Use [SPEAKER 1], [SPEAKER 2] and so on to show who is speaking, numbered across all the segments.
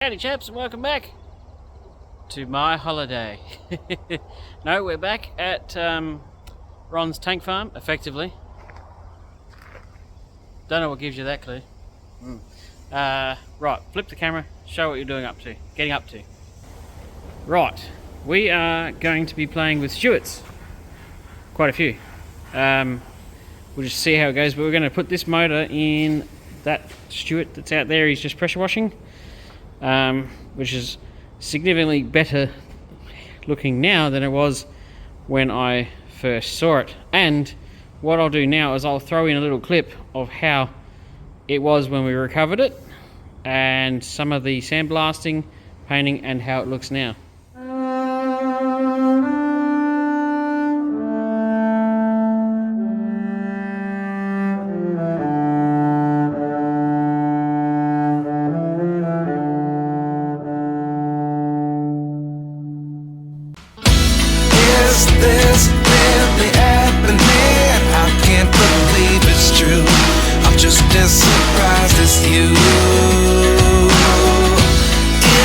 [SPEAKER 1] Howdy chaps, and welcome back to my holiday. No, we're back at Ron's tank farm, effectively. Don't know what gives you that clue. Right, flip the camera, show what you're getting up to. Right, we are going to be playing with Stuarts. Quite a few. We'll just see how it goes, but we're going to put this motor in that Stuart that's out there. He's just pressure washing. Which is significantly better looking now than it was when I first saw it. And what I'll do now is I'll throw in a little clip of how it was when we recovered it and some of the sandblasting, painting, and how it looks now.
[SPEAKER 2] This really happening? I can't believe it's true. I'm just as surprised as you.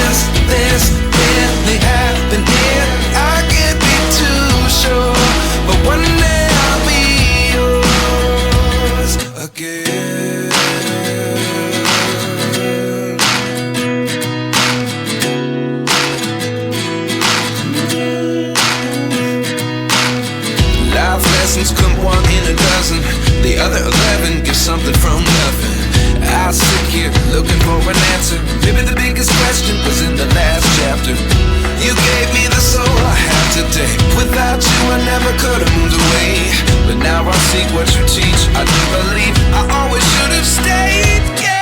[SPEAKER 2] Is this really happening? I can't be too sure, but one day I'll be yours again. Lessons come one in a dozen. The other 11 give something from nothing. I sit here looking for an answer. Maybe the biggest question was in the last chapter. You gave me the soul I have today. Without you I never could have moved away. But now I see what you teach. I do believe I always should have stayed. Yeah.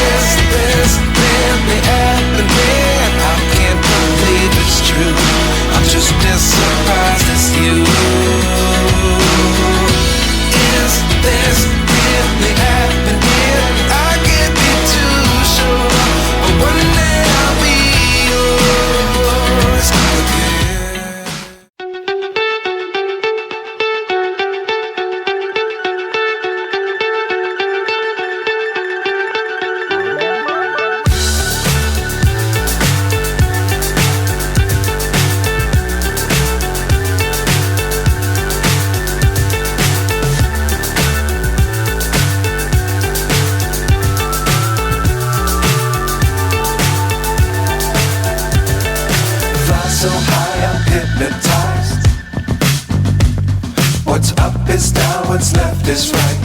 [SPEAKER 2] Is this really happening? I can't believe it's true. I'm just as surprised as you. Is this really happening? I can't be too sure, but one day I'll be yours again. So high I'm hypnotized. What's up is down, what's left is right.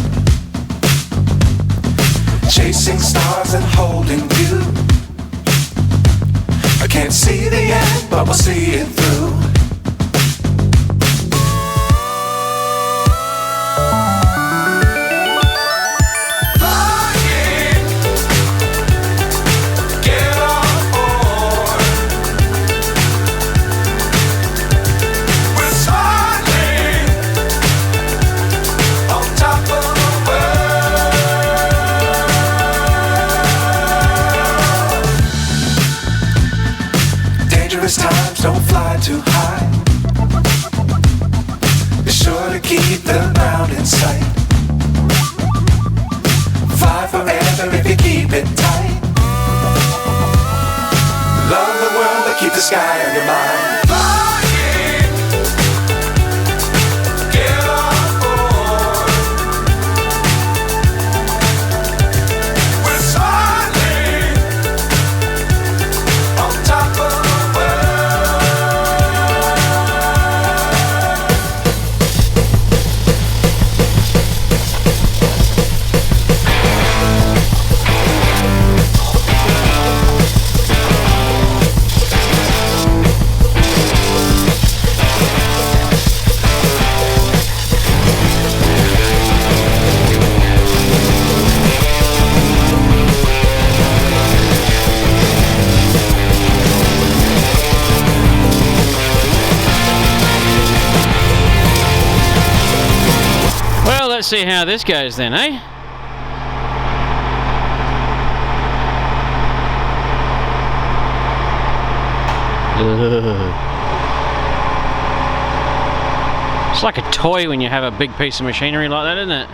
[SPEAKER 2] Chasing stars and holding you. I can't see the end, but we'll see it through. Times don't fly too high. Be sure to keep the ground in sight. Fly forever if you keep it tight. Love the world but keep the sky on your mind.
[SPEAKER 1] Let's see how this goes then, eh? It's like a toy when you have a big piece of machinery like that, isn't it?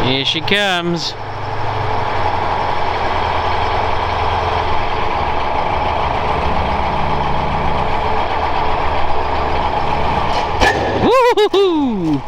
[SPEAKER 1] Here she comes. Woohoo!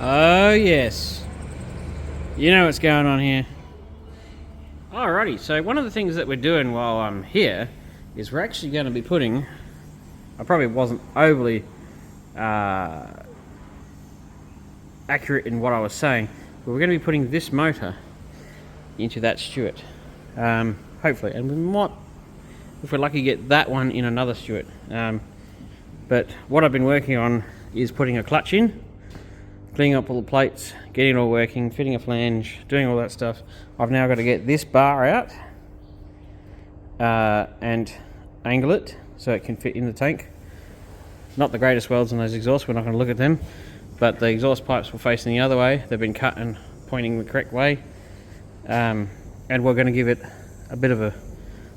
[SPEAKER 1] Oh yes, you know what's going on here. Alrighty, so one of the things that we're doing while I'm here is we're actually going to be putting, I probably wasn't overly accurate in what I was saying, but we're going to be putting this motor into that Stuart, hopefully, and we might, if we're lucky, get that one in another Stuart. But what I've been working on is putting a clutch in, cleaning up all the plates, getting it all working, fitting a flange, doing all that stuff. I've now got to get this bar out and angle it so it can fit in the tank. Not the greatest welds on those exhausts, we're not going to look at them, but the exhaust pipes were facing the other way. They've been cut and pointing the correct way, and we're going to give it a bit of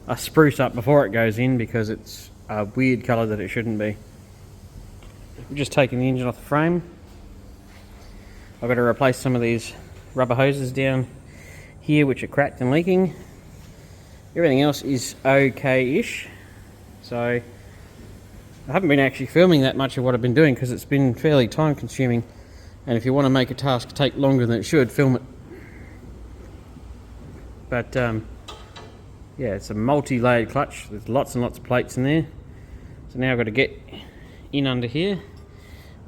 [SPEAKER 1] a spruce up before it goes in because it's a weird colour that it shouldn't be. We're just taking the engine off the frame. I've got to replace some of these rubber hoses down here which are cracked and leaking. Everything else is okay-ish. So I haven't been actually filming that much of what I've been doing because it's been fairly time consuming, and if you want to make a task take longer than it should, film it. But yeah, it's a multi-layered clutch. There's lots and lots of plates in there. So now I've got to get in under here,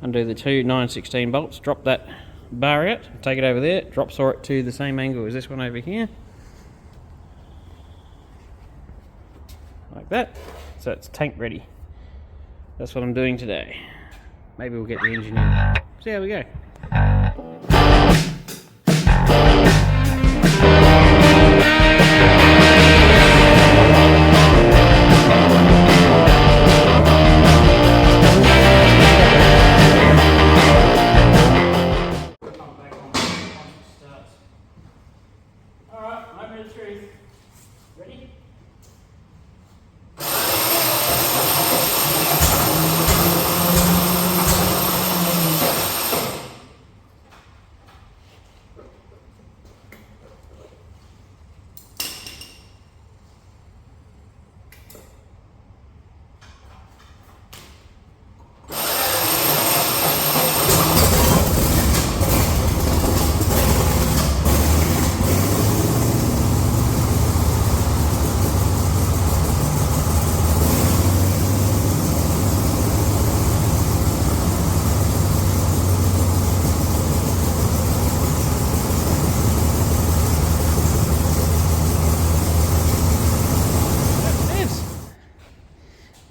[SPEAKER 1] undo the two 916 bolts, drop that bar out, take it over there, drop saw it to the same angle as this one over here, like that. So it's tank ready. That's what I'm doing today. Maybe we'll get the engine in. See how we go. Alright, moment of truth. Ready?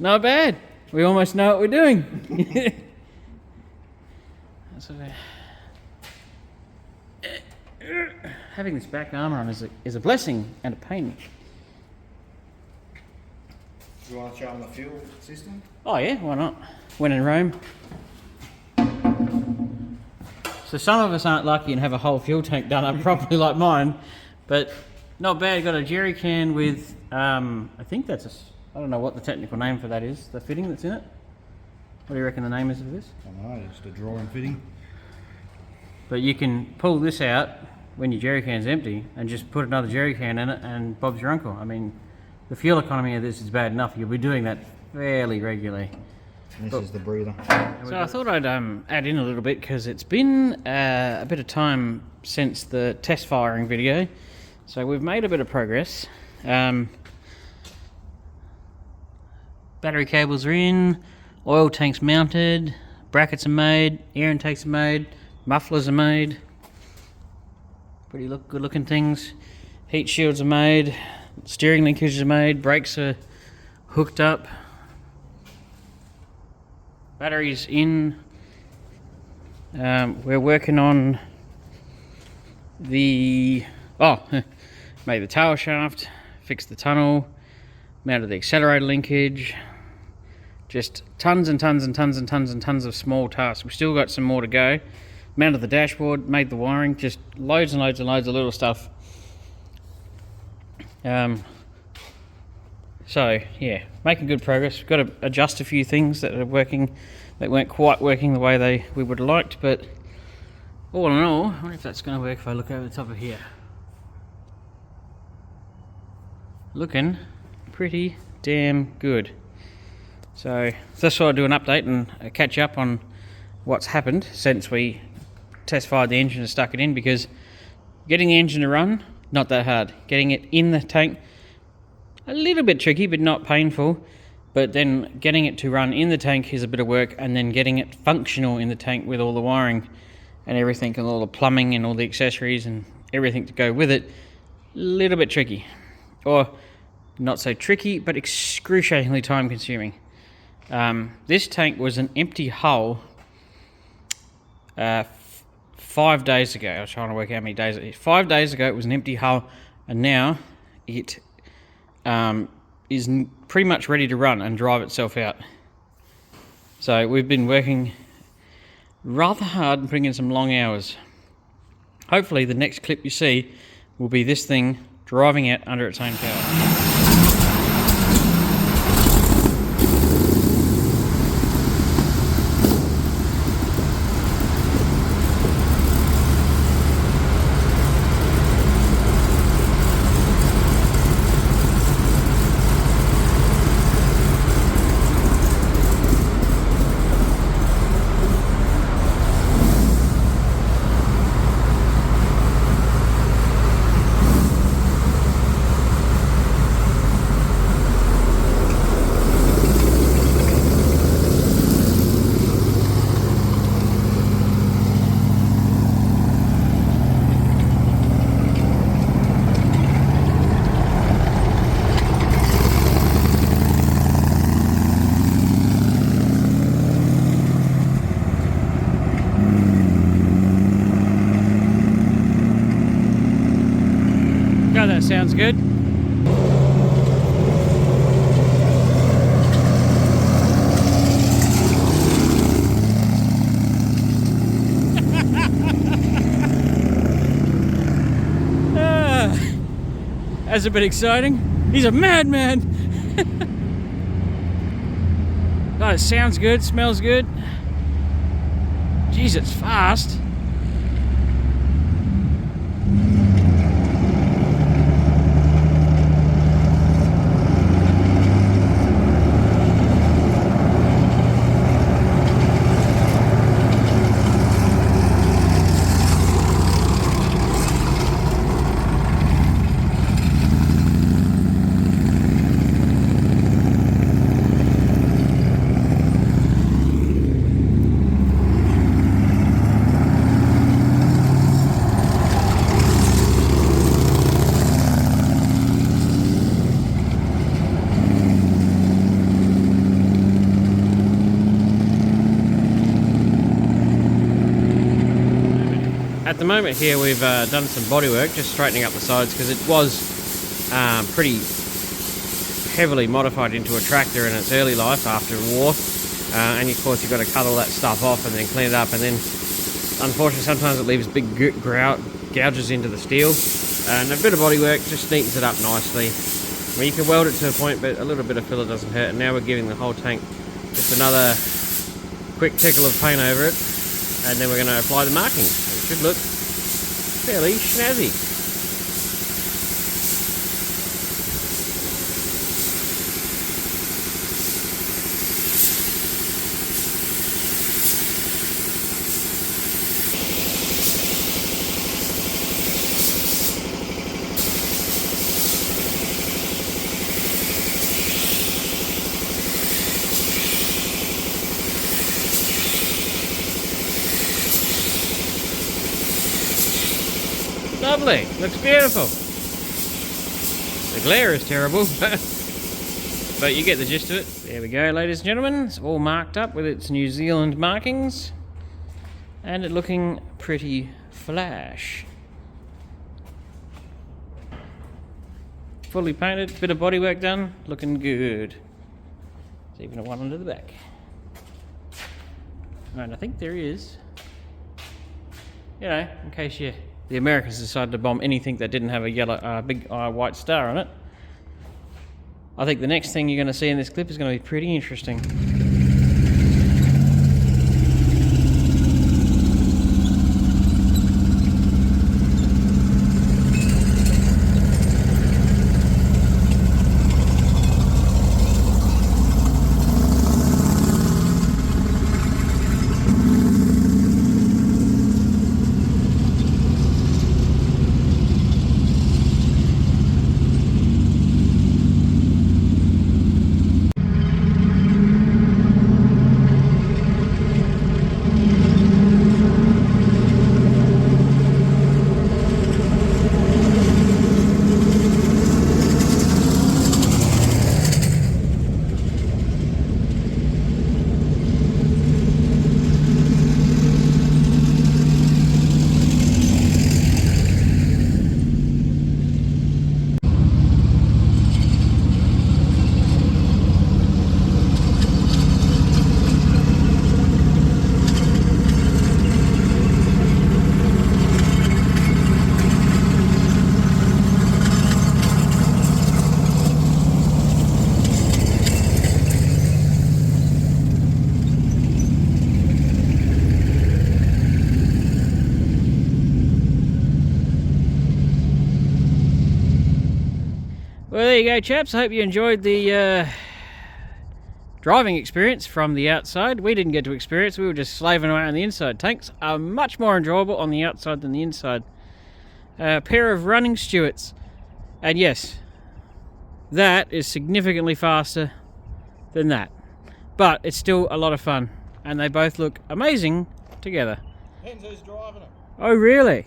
[SPEAKER 1] Not bad. We almost know what we're doing. Having this back armour on is a blessing and a pain.
[SPEAKER 3] Do you want to show them the fuel system?
[SPEAKER 1] Oh yeah, why not? When in Rome. So some of us aren't lucky and have a whole fuel tank done up properly like mine, but not bad. Got a jerry can with, I think that's I don't know what the technical name for that is, the fitting that's in it. What do you reckon the name is of this?
[SPEAKER 3] I don't know, just a drawing fitting.
[SPEAKER 1] But you can pull this out when your jerry can's empty and just put another jerry can in it and Bob's your uncle. I mean, the fuel economy of this is bad enough. You'll be doing that fairly regularly.
[SPEAKER 3] This is the breather.
[SPEAKER 1] So I thought I'd add in a little bit because it's been a bit of time since the test firing video. So we've made a bit of progress. Battery cables are in, oil tanks mounted, brackets are made, air intakes are made, mufflers are made. Pretty good looking things. Heat shields are made, steering linkages are made, brakes are hooked up. Batteries in. We're working on the made the tail shaft, fixed the tunnel, mounted the accelerator linkage. Just tons and tons and tons and tons and tons of small tasks. We've still got some more to go. Mounted the dashboard, made the wiring, just loads and loads and loads of little stuff. So yeah, making good progress. We've got to adjust a few things that weren't quite working the way we would have liked, but all in all, I wonder if that's going to work if I look over the top of here. Looking pretty damn good. So just thought I'd do an update and catch up on what's happened since we test fired the engine and stuck it in, because getting the engine to run, not that hard. Getting it in the tank, a little bit tricky but not painful, but then getting it to run in the tank is a bit of work, and then getting it functional in the tank with all the wiring and everything and all the plumbing and all the accessories and everything to go with it, a little bit tricky. Or not so tricky, but excruciatingly time consuming. This tank was an empty hull 5 days ago. I was trying to work out how many days it is. 5 days ago it was an empty hull, and now it is pretty much ready to run and drive itself out. So we've been working rather hard and putting in some long hours. Hopefully the next clip you see will be this thing driving out under its own power. God, that sounds good. That's a bit exciting. He's a madman. Oh, it sounds good, smells good. Jeez, it's fast. At the moment here we've done some bodywork, just straightening up the sides because it was pretty heavily modified into a tractor in its early life after war, and of course you've got to cut all that stuff off and then clean it up, and then unfortunately sometimes it leaves big gouges into the steel, and a bit of bodywork just neatens it up nicely. I mean, you can weld it to a point, but a little bit of filler doesn't hurt, and now we're giving the whole tank just another quick tickle of paint over it, and then we're going to apply the markings. It should look fairly snazzy. Lovely, looks beautiful. The glare is terrible, but you get the gist of it. There we go, ladies and gentlemen. It's all marked up with its New Zealand markings, and it looking pretty flash. Fully painted, bit of bodywork done, looking good. There's even a one under the back. And I think there is, you know, in case the Americans decided to bomb anything that didn't have a yellow, big white star on it. I think the next thing you're going to see in this clip is going to be pretty interesting. Well, there you go, chaps. I hope you enjoyed the driving experience from the outside. We didn't get to experience, we were just slaving away on the inside. Tanks are much more enjoyable on the outside than the inside. A pair of running Stuarts. And yes, that is significantly faster than that. But it's still a lot of fun. And they both look amazing together.
[SPEAKER 3] Depends who's driving it.
[SPEAKER 1] Oh, really?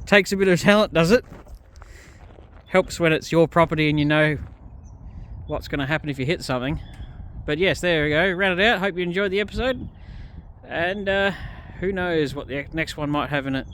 [SPEAKER 1] Takes a bit of talent, does it? Helps when it's your property and you know what's going to happen if you hit something. But yes, there we go. Round it out. Hope you enjoyed the episode. And who knows what the next one might have in it.